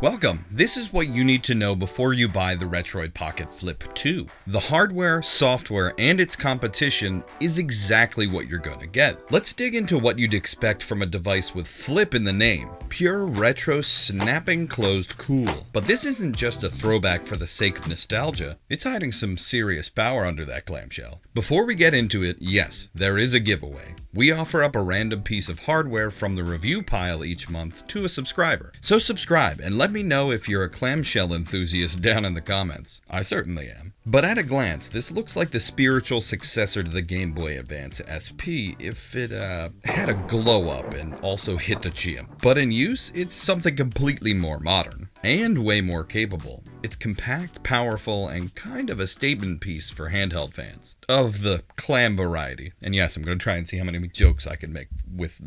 Welcome! This is what you need to know before you buy the Retroid Pocket Flip 2. The hardware, software, and its competition is exactly what you're gonna get. Let's dig into what you'd expect from a device with flip in the name. Pure retro snapping closed cool. But this isn't just a throwback for the sake of nostalgia, it's hiding some serious power under that clamshell. Before we get into it, yes, there is a giveaway. We offer up a random piece of hardware from the review pile each month to a subscriber. So subscribe and let me know if you're a clamshell enthusiast down in the comments. I certainly am. But at a glance, this looks like the spiritual successor to the Game Boy Advance SP if it had a glow up and also hit the gym. But in use, it's something completely more modern and way more capable. It's compact, powerful, and kind of a statement piece for handheld fans of the clam variety. And yes, I'm going to try and see how many jokes I can make with,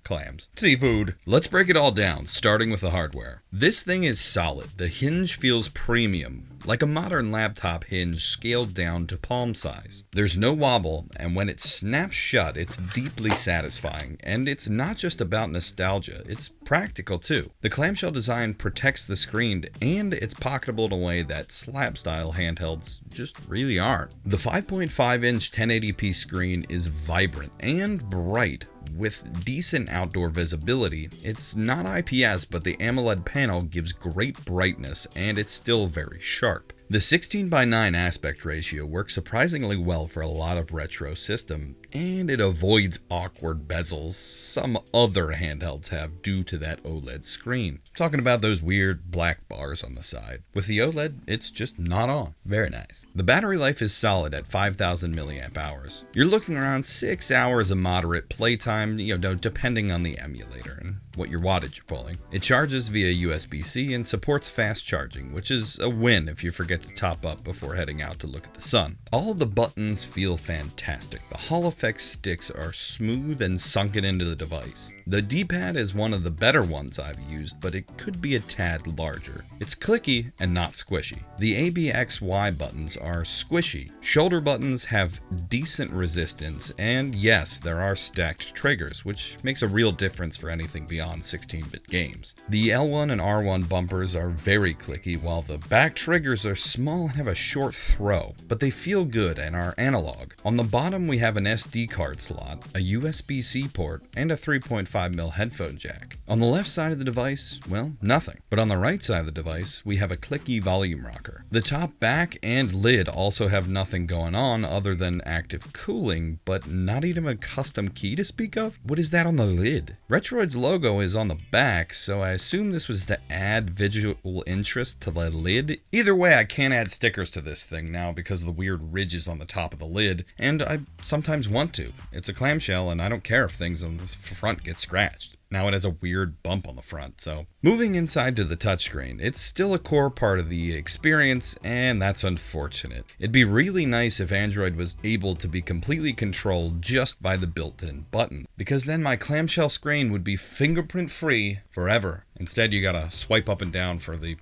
clams. Seafood. Let's break it all down, starting with the hardware. This thing is solid. The hinge feels premium, like a modern laptop hinge scaled down to palm size. There's no wobble, and when it snaps shut, it's deeply satisfying. And it's not just about nostalgia, it's practical too. The clamshell design protects the screen, and it's pocketable in a way that slab-style handhelds just really aren't. The 5.5-inch 1080p screen is vibrant and bright, with decent outdoor visibility. It's not IPS, but the AMOLED panel gives great brightness, and it's still very sharp. The 16:9 aspect ratio works surprisingly well for a lot of retro systems, and it avoids awkward bezels some other handhelds have due to that OLED screen. I'm talking about those weird black bars on the side. With the OLED, it's just not on. Very nice. The battery life is solid at 5,000 milliamp hours. You're looking around 6 hours of moderate playtime, depending on the emulator and what your wattage you're pulling. It charges via USB-C and supports fast charging, which is a win if you forget to top up before heading out to look at the sun. All the buttons feel fantastic. The Hall effect sticks are smooth and sunken into the device. The D-pad is one of the better ones I've used, but it could be a tad larger. It's clicky and not squishy. The ABXY buttons are squishy. Shoulder buttons have decent resistance, and yes, there are stacked triggers, which makes a real difference for anything beyond 16-bit games. The L1 and R1 bumpers are very clicky, while the back triggers are small and have a short throw, but they feel good and are analog. On the bottom we have an SD card slot, a USB-C port, and a 3.5mm headphone jack. On the left side of the device, well, nothing. But on the right side of the device, we have a clicky volume rocker. The top, back, and lid also have nothing going on other than active cooling, but not even a custom key to speak of? What is that on the lid? Retroid's logo is on the back, so I assume this was to add visual interest to the lid. Either way, I can't add stickers to this thing now because of the weird ridges on the top of the lid, and I sometimes want to. It's a clamshell, and I don't care if things on the front get scratched. Now it has a weird bump on the front, so. Moving inside to the touchscreen, it's still a core part of the experience, and that's unfortunate. It'd be really nice if Android was able to be completely controlled just by the built-in button, because then my clamshell screen would be fingerprint-free forever. Instead, you gotta swipe up and down for the,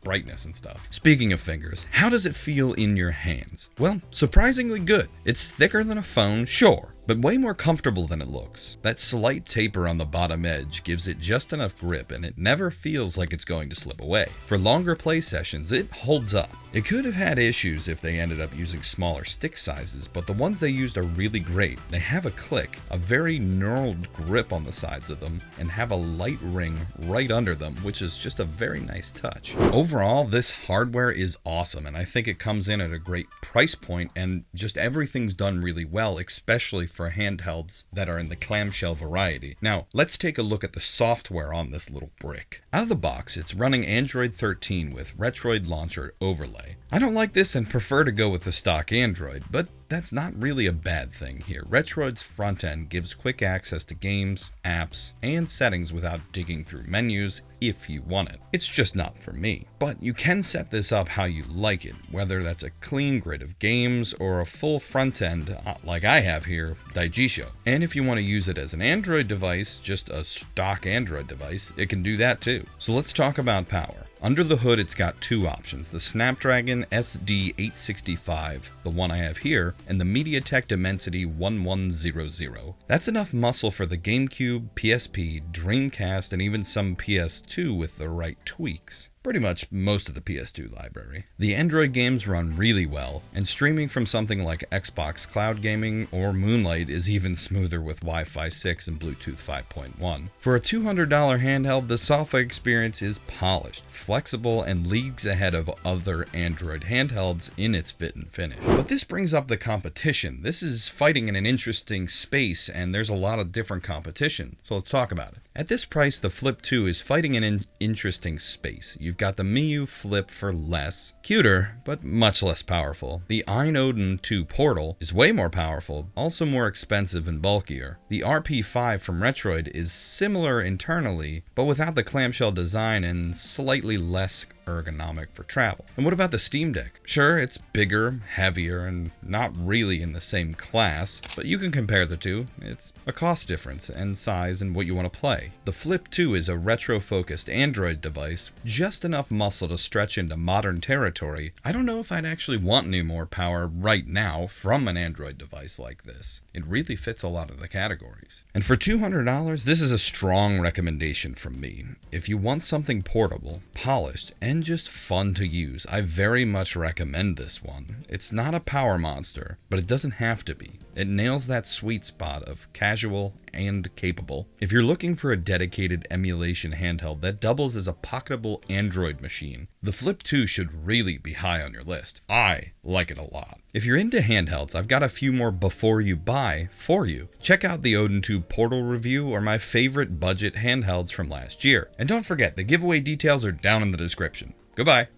brightness and stuff. Speaking of fingers, how does it feel in your hands? Well, surprisingly good. It's thicker than a phone, sure, but way more comfortable than it looks. That slight taper on the bottom edge gives it just enough grip, and it never feels like it's going to slip away. For longer play sessions, it holds up. It could have had issues if they ended up using smaller stick sizes, but the ones they used are really great. They have a click, a very knurled grip on the sides of them, and have a light ring right under them, which is just a very nice touch. Overall, this hardware is awesome, and I think it comes in at a great price point, and just everything's done really well, especially for handhelds that are in the clamshell variety. Now, let's take a look at the software on this little brick. Out of the box, it's running Android 13 with Retroid Launcher overlay. I don't like this and prefer to go with the stock Android, but that's not really a bad thing here. Retroid's front end gives quick access to games, apps, and settings without digging through menus if you want it. It's just not for me. But you can set this up how you like it, whether that's a clean grid of games or a full front end like I have here, Daijisho. And if you want to use it as an Android device, just a stock Android device, it can do that too. So let's talk about power. Under the hood, it's got two options, the Snapdragon SD865, the one I have here, and the MediaTek Dimensity 1100. That's enough muscle for the GameCube, PSP, Dreamcast, and even some PS2 with the right tweaks. Pretty much most of the PS2 library. The Android games run really well, and streaming from something like Xbox Cloud Gaming or Moonlight is even smoother with Wi-Fi 6 and Bluetooth 5.1. For a $200 handheld, the software experience is polished, flexible, and leagues ahead of other Android handhelds in its fit and finish. But this brings up the competition. This is fighting in an interesting space, and there's a lot of different competition, so let's talk about it. At this price, the Flip 2 is fighting in an interesting space. You've got the Miu Flip for less, cuter, but much less powerful. The Odin 2 Portal is way more powerful, also more expensive and bulkier. The RP5 from Retroid is similar internally, but without the clamshell design and slightly less ergonomic for travel. And what about the Steam Deck? Sure, it's bigger, heavier, and not really in the same class, but you can compare the two. It's a cost difference and size and what you want to play. The Flip 2 is a retro-focused Android device, just enough muscle to stretch into modern territory. I don't know if I'd actually want any more power right now from an Android device like this. It really fits a lot of the categories. And for $200, this is a strong recommendation from me. If you want something portable, polished, and just fun to use, I very much recommend this one. It's not a power monster, but it doesn't have to be. It nails that sweet spot of casual and capable. If you're looking for a dedicated emulation handheld that doubles as a pocketable Android machine, the Flip 2 should really be high on your list. I like it a lot. If you're into handhelds, I've got a few more before you buy for you. Check out the Odin 2 Portal review or my favorite budget handhelds from last year. And don't forget, the giveaway details are down in the description. Goodbye.